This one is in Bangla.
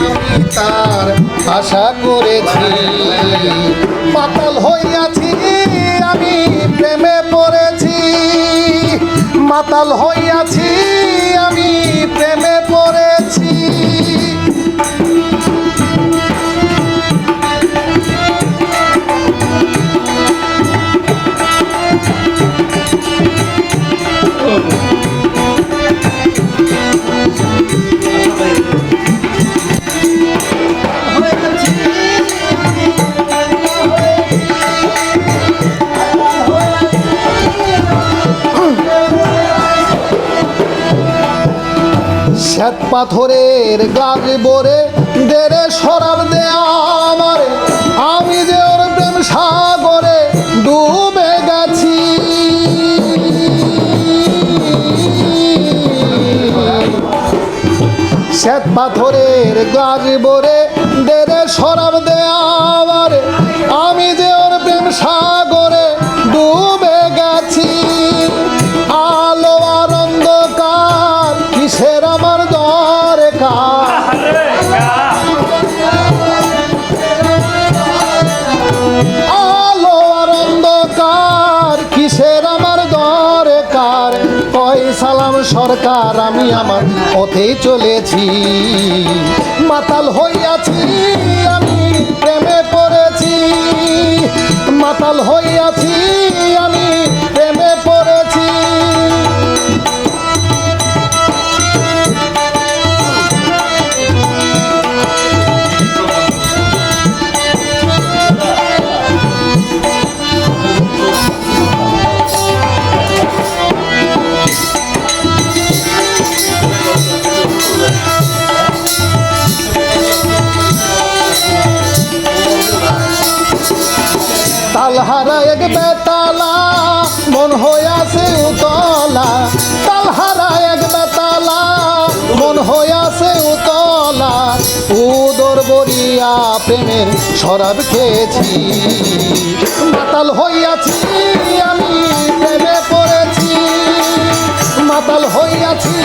আমি তার আশা করেছি। মাতাল হইয়াছি আমি প্রেমে পড়েছি, মাতাল হইয়াছি আমি প্রেমে পড়েছি। শ্বেত পাথরের গাছ বরে দেরে সরাব দে আমারে, আমি যে ওর প্রেম সাগরে ডুবে গেছি। শ্বেত পাথরের গাছ বরে দেরে সরাব দে আমারে, আমি যে ওর প্রেম সাগরে ডুবে গেছি। আলো আর অন্ধকার কিসের আমার দরকার, আলো আর অন্ধকার কিসের আমার দরকার। কয় সালাম সরকার আমি আমার পথেই চলেছি। মাতাল হইয়াছি আমি প্রেমে পড়েছি, মাতাল হইয়াছি আমি প্রেমে পড়েছি। তালহারা এক বেতালা মন হইয়াছে উতলা, তালহারা এক বেতালা মন হইয়াছে উতলা। উদর বরিয়া প্রেমের শরাব খেয়েছি, মাতাল হইয়াছি আমি প্রেমে পড়েছি, মাতাল হইয়াছি